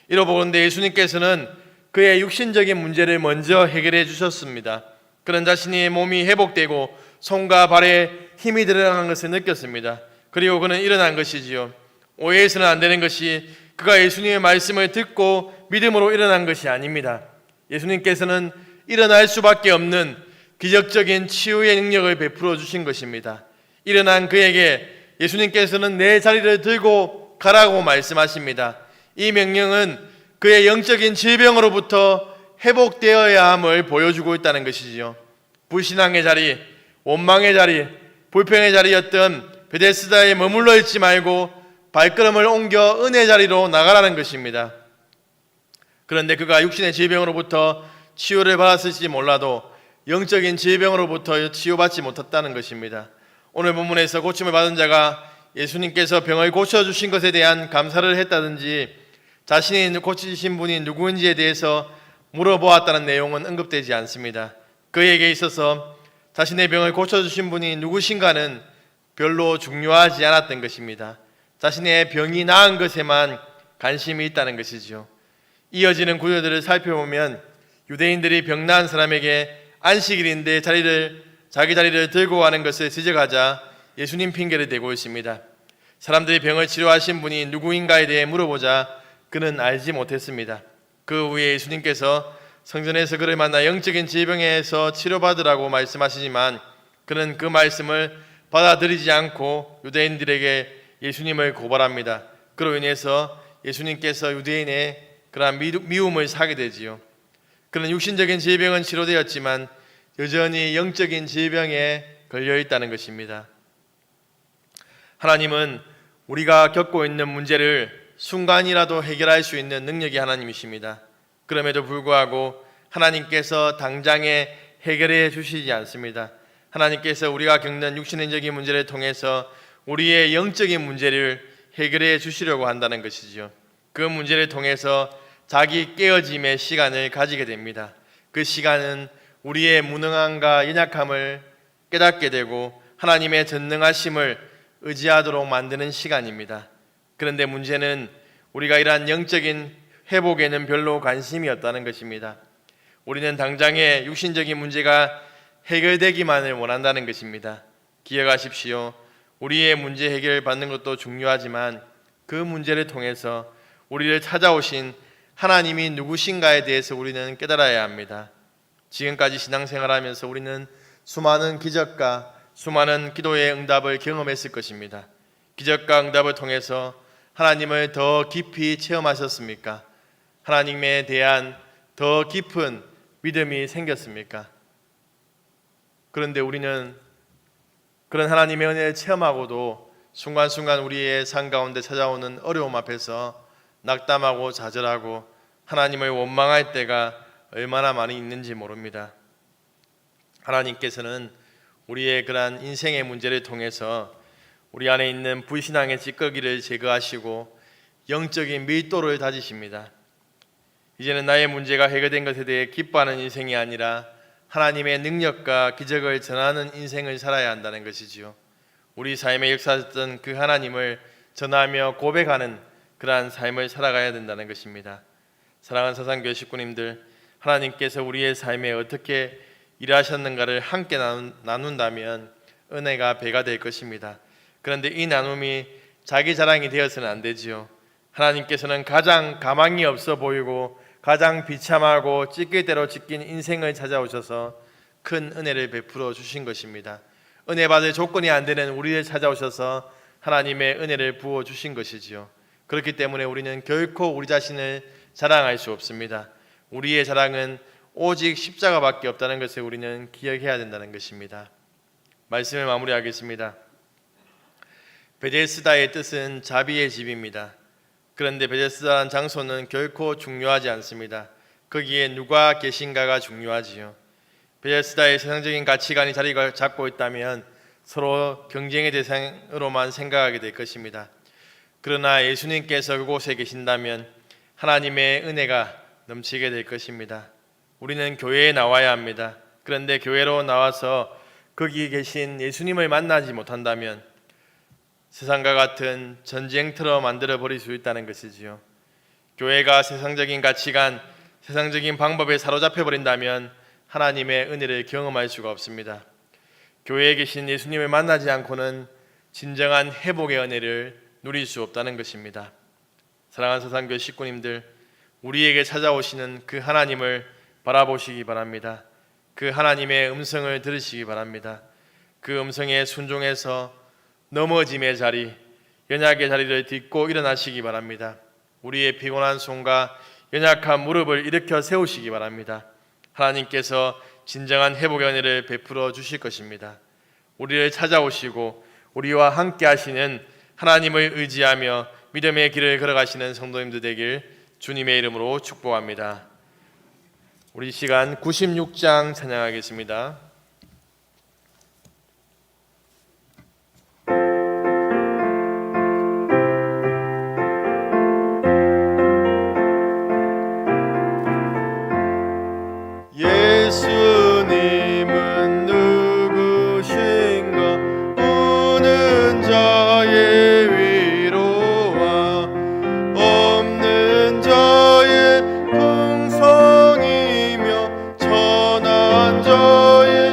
이로 보건대 예수님께서는 그의 육신적인 문제를 먼저 해결해 주셨습니다. 그런 자신의 몸이 회복되고 손과 발에 힘이 들어간 것을 느꼈습니다. 그리고 그는 일어난 것이지요. 오해해서는 안 되는 것이 그가 예수님의 말씀을 듣고 믿음으로 일어난 것이 아닙니다. 예수님께서는 일어날 수밖에 없는 기적적인 치유의 능력을 베풀어 주신 것입니다. 일어난 그에게 예수님께서는 내 자리를 들고 가라고 말씀하십니다. 이 명령은 그의 영적인 질병으로부터 회복되어야 함을 보여주고 있다는 것이지요. 불신앙의 자리, 원망의 자리, 불평의 자리였던 베데스다에 머물러 있지 말고 발걸음을 옮겨 은혜 자리로 나가라는 것입니다. 그런데 그가 육신의 질병으로부터 치유를 받았을지 몰라도 영적인 질병으로부터 치유받지 못했다는 것입니다. 오늘 본문에서 고침을 받은 자가 예수님께서 병을 고쳐주신 것에 대한 감사를 했다든지 자신이 고치신 분이 누구인지에 대해서 물어보았다는 내용은 언급되지 않습니다. 그에게 있어서 자신의 병을 고쳐주신 분이 누구신가는 별로 중요하지 않았던 것입니다. 자신의 병이 나은 것에만 관심이 있다는 것이죠. 이어지는 구절들을 살펴보면 유대인들이 병 나은 사람에게 안식일인데 자기 자리를 들고 가는 것을 지적하자 예수님 핑계를 대고 있습니다. 사람들이 병을 치료하신 분이 누구인가에 대해 물어보자 그는 알지 못했습니다. 그 후에 예수님께서 성전에서 그를 만나 영적인 질병에서 치료받으라고 말씀하시지만 그는 그 말씀을 받아들이지 않고 유대인들에게 예수님을 고발합니다. 그로 인해서 예수님께서 유대인의 그러한 미움을 사게 되지요. 그런 육신적인 질병은 치료되었지만 여전히 영적인 질병에 걸려 있다는 것입니다. 하나님은 우리가 겪고 있는 문제를 순간이라도 해결할 수 있는 능력이 하나님이십니다. 그럼에도 불구하고 하나님께서 당장에 해결해 주시지 않습니다. 하나님께서 우리가 겪는 육신적인 문제를 통해서 우리의 영적인 문제를 해결해 주시려고 한다는 것이지요. 그 문제를 통해서 자기 깨어짐의 시간을 가지게 됩니다. 그 시간은 우리의 무능함과 연약함을 깨닫게 되고 하나님의 전능하심을 의지하도록 만드는 시간입니다. 그런데 문제는 우리가 이러한 영적인 회복에는 별로 관심이 없다는 것입니다. 우리는 당장의 육신적인 문제가 해결되기만을 원한다는 것입니다. 기억하십시오. 우리의 문제 해결을 받는 것도 중요하지만 그 문제를 통해서 우리를 찾아오신 하나님이 누구신가에 대해서 우리는 깨달아야 합니다. 지금까지 신앙생활하면서 우리는 수많은 기적과 수많은 기도의 응답을 경험했을 것입니다. 기적과 응답을 통해서 하나님을 더 깊이 체험하셨습니까? 하나님에 대한 더 깊은 믿음이 생겼습니까? 그런데 우리는 그런 하나님의 은혜를 체험하고도 순간순간 우리의 삶 가운데 찾아오는 어려움 앞에서 낙담하고 좌절하고 하나님을 원망할 때가 얼마나 많이 있는지 모릅니다. 하나님께서는 우리의 그러한 인생의 문제를 통해서 우리 안에 있는 불신앙의 찌꺼기를 제거하시고 영적인 밀도를 다지십니다. 이제는 나의 문제가 해결된 것에 대해 기뻐하는 인생이 아니라 하나님의 능력과 기적을 전하는 인생을 살아야 한다는 것이지요. 우리 삶에 역사하셨던 그 하나님을 전하며 고백하는 그러한 삶을 살아가야 된다는 것입니다. 사랑하는 사상교회 식구님들, 하나님께서 우리의 삶에 어떻게 일하셨는가를 함께 나눈다면 은혜가 배가 될 것입니다. 그런데 이 나눔이 자기 자랑이 되어서는 안 되지요. 하나님께서는 가장 가망이 없어 보이고 가장 비참하고 찢길 대로 찢긴 인생을 찾아오셔서 큰 은혜를 베풀어 주신 것입니다. 은혜 받을 조건이 안 되는 우리를 찾아오셔서 하나님의 은혜를 부어 주신 것이지요. 그렇기 때문에 우리는 결코 우리 자신을 자랑할 수 없습니다. 우리의 자랑은 오직 십자가밖에 없다는 것을 우리는 기억해야 된다는 것입니다. 말씀을 마무리하겠습니다. 베데스다의 뜻은 자비의 집입니다. 그런데 베데스다라는 장소는 결코 중요하지 않습니다. 거기에 누가 계신가가 중요하지요. 베데스다의 세상적인 가치관이 자리를 잡고 있다면 서로 경쟁의 대상으로만 생각하게 될 것입니다. 그러나 예수님께서 그곳에 계신다면 하나님의 은혜가 넘치게 될 것입니다. 우리는 교회에 나와야 합니다. 그런데 교회로 나와서 거기 계신 예수님을 만나지 못한다면 세상과 같은 전쟁터로 만들어 버릴 수 있다는 것이지요. 교회가 세상적인 가치관, 세상적인 방법에 사로잡혀 버린다면 하나님의 은혜를 경험할 수가 없습니다. 교회에 계신 예수님을 만나지 않고는 진정한 회복의 은혜를 누릴 수 없다는 것입니다. 사랑하는 사상교회 식구님들, 우리에게 찾아오시는 그 하나님을 바라보시기 바랍니다. 그 하나님의 음성을 들으시기 바랍니다. 그 음성에 순종해서 넘어짐의 자리, 연약의 자리를 딛고 일어나시기 바랍니다. 우리의 피곤한 손과 연약한 무릎을 일으켜 세우시기 바랍니다. 하나님께서 진정한 회복의 은혜를 베풀어 주실 것입니다. 우리를 찾아오시고 우리와 함께 하시는 하나님을 의지하며 믿음의 길을 걸어가시는 성도님들 되길 주님의 이름으로 축복합니다. 우리 시간 96장 찬양하겠습니다. 예수님은 누구신가? 우는 자의 위로와 없는 자의 풍성이며 천한 자의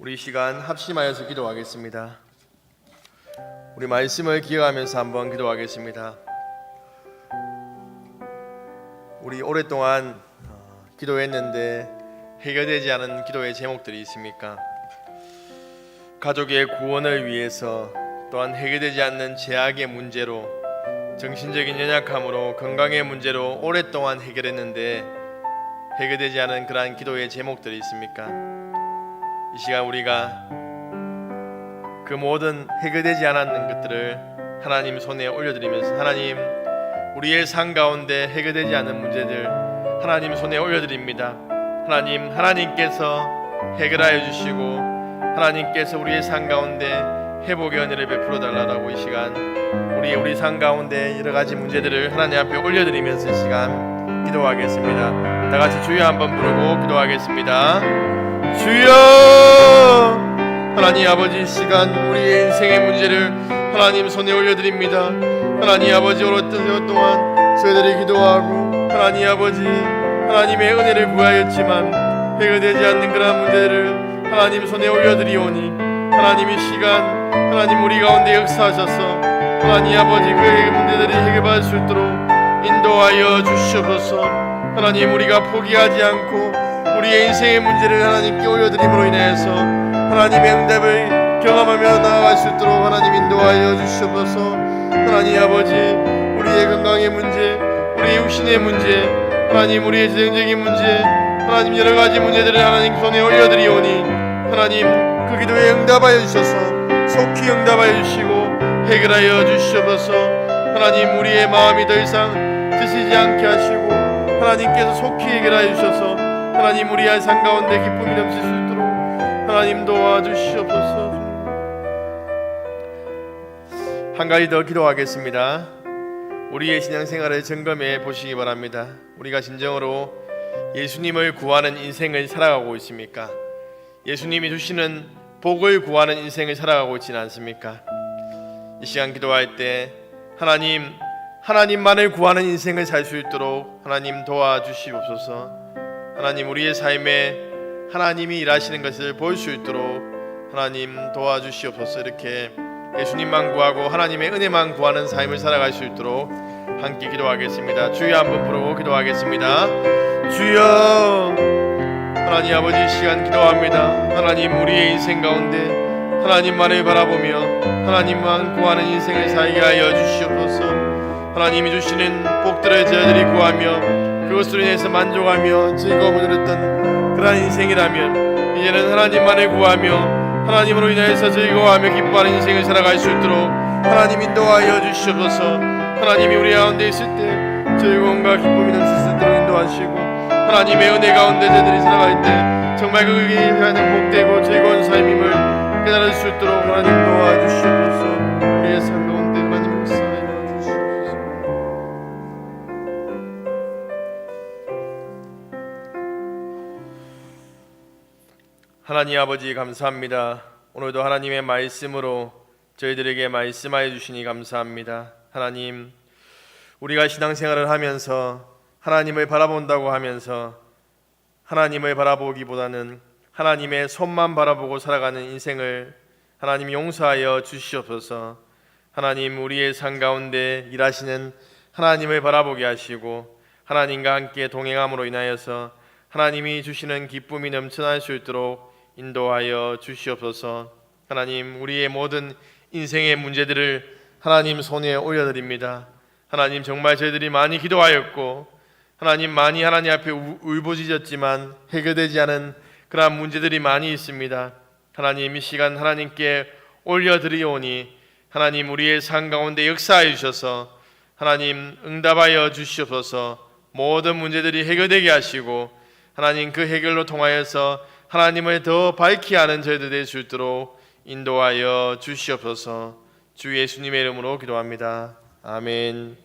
우리 시간 합심하여서 기도하겠습니다. 우리 말씀을 기억하면서 한번 기도하겠습니다. 우리 오랫동안 기도했는데 해결되지 않은 기도의 제목들이 있습니까? 가족의 구원을 위해서, 또한 해결되지 않는 죄악의 문제로, 정신적인 연약함으로, 건강의 문제로 오랫동안 해결했는데 해결되지 않은 그러한 기도의 제목들이 있습니까? 이 시간 우리가 그 모든 해결되지 않았는 것들을 하나님 손에 올려드리면서, 하나님, 우리의 삶 가운데 해결되지 않은 문제들 하나님 손에 올려드립니다. 하나님, 하나님께서 해결하여 주시고 하나님께서 우리의 삶 가운데 회복의 은혜를 베풀어 달라고 이 시간 우리 삶 가운데 여러 가지 문제들을 하나님 앞에 올려드리면서 이 시간 기도하겠습니다. 다 같이 주여 한번 부르고 기도하겠습니다. 주여! 하나님 아버지, 이 시간 우리의 인생의 문제를 하나님 손에 올려드립니다. 하나님 아버지, 오랫동안 저희들이 기도하고 하나님 아버지 하나님의 은혜를 구하였지만 해결되지 않는 그러한 문제를 하나님 손에 올려드리오니, 하나님 이 시간 하나님 우리 가운데 역사하셔서 하나님 아버지 그의 문제들이 해결받을 수 있도록 인도하여 주시옵소서. 하나님, 우리가 포기하지 않고 우리의 인생의 문제를 하나님께 올려드림으로 인해서 하나님의 응답을 경험하며 나아갈 수 있도록 하나님 인도하여 주시옵소서. 하나님 아버지, 우리의 건강의 문제, 우리의 육신의 문제, 하나님 우리의 재정적인 문제, 하나님 여러 가지 문제들을 하나님 손에 올려드리오니, 하나님 그 기도에 응답하여 주셔서 속히 응답하여 주시고 해결하여 주시옵소서. 하나님, 우리의 마음이 더 이상 지치지 않게 하시고 하나님께서 속히 해결하여 주셔서 하나님 우리의 삶 가운데 기쁨이 넘칠 수 있도록 하나님 도와주시옵소서. 한 가지 더 기도하겠습니다. 우리의 신앙생활을 점검해 보시기 바랍니다. 우리가 진정으로 예수님을 구하는 인생을 살아가고 있습니까? 예수님이 주시는 복을 구하는 인생을 살아가고 있지는 않습니까? 이 시간 기도할 때 하나님만을 구하는 인생을 살 수 있도록 하나님 도와주시옵소서. 하나님, 우리의 삶에 하나님이 일하시는 것을 볼 수 있도록 하나님 도와주시옵소서. 이렇게 예수님만 구하고 하나님의 은혜만 구하는 삶을 살아갈 수 있도록 함께 기도하겠습니다. 주여 한번 부르고 기도하겠습니다. 주여! 하나님 아버지, 이 시간 기도합니다. 하나님, 우리의 인생 가운데 하나님만을 바라보며 하나님만 구하는 인생을 살게 하여 주시옵소서. 하나님이 주시는 복들을 저희들이 구하며 그것으로 인해서 만족하며 즐거움을 누렸던 그러한 인생이라면, 이제는 하나님만을 구하며 하나님으로 인하여서 즐거워하며 기뻐하는 인생을 살아갈 수 있도록 하나님 인도하여 주시옵소서. 하나님이 우리 가운데 있을 때 즐거움과 기쁨이 넘칠 수 있도록 인도하시고, 하나님의 은혜 가운데 저희들이 살아갈 때 정말 그게 하나님 복되고 즐거운 삶임을 깨달을 수 있도록 하나님 도와주시옵소서. 우리의 삶 가운데 하나님 역사하여 주시옵소서. 하나님 아버지, 감사합니다. 오늘도 하나님의 말씀으로 저희들에게 말씀하여 주시니 감사합니다. 하나님, 우리가 신앙생활을 하면서 하나님을 바라본다고 하면서 하나님을 바라보기보다는 하나님의 손만 바라보고 살아가는 인생을 하나님 용서하여 주시옵소서. 하나님, 우리의 삶 가운데 일하시는 하나님을 바라보게 하시고 하나님과 함께 동행함으로 인하여서 하나님이 주시는 기쁨이 넘쳐날 수 있도록 인도하여 주시옵소서. 하나님, 우리의 모든 인생의 문제들을 하나님 손에 올려드립니다. 하나님, 정말 저희들이 많이 기도하였고 하나님 많이 하나님 앞에 울부짖었지만 해결되지 않은 그러한 문제들이 많이 있습니다. 하나님, 이 시간 하나님께 올려드리오니 하나님 우리의 삶 가운데 역사하여 주셔서 하나님 응답하여 주시옵소서. 모든 문제들이 해결되게 하시고 하나님 그 해결로 통하여서 하나님을 더 밝히 아는 저희들 될 수 있도록 인도하여 주시옵소서. 주 예수님의 이름으로 기도합니다. 아멘.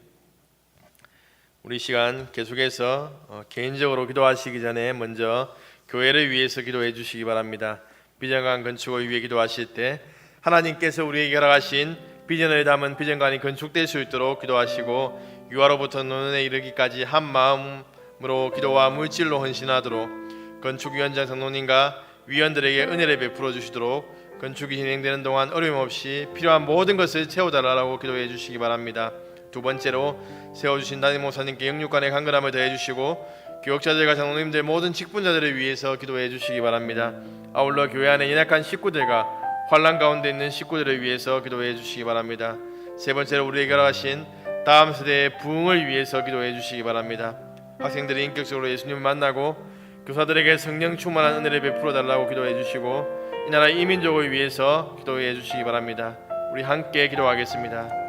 우리 시간 계속해서 개인적으로 기도하시기 전에 먼저 교회를 위해서 기도해 주시기 바랍니다. 비전관 건축을 위해 기도하실 때 하나님께서 우리에게 허락하신 비전을 담은 비전관이 건축될 수 있도록 기도하시고 유아로부터 노년에 이르기까지 한 마음으로 기도와 물질로 헌신하도록 건축위원장 장로님과 위원들에게 은혜를 베풀어 주시도록 건축이 진행되는 동안 어려움 없이 필요한 모든 것을 채워달라고 기도해 주시기 바랍니다. 두 번째로 세워주신 담임 목사님께 영육간의 강건함을 더해 주시고 교역자들과 장로님들 모든 직분자들을 위해서 기도해 주시기 바랍니다. 아울러 교회 안에 연약한 식구들과 환난 가운데 있는 식구들을 위해서 기도해 주시기 바랍니다. 세 번째로 우리에게 허락하신 다음 세대의 부흥을 위해서 기도해 주시기 바랍니다. 학생들이 인격적으로 예수님을 만나고 교사들에게 성령 충만한 은혜를 베풀어 달라고 기도해 주시고 이 나라 이민족을 위해서 기도해 주시기 바랍니다. 우리 함께 기도하겠습니다.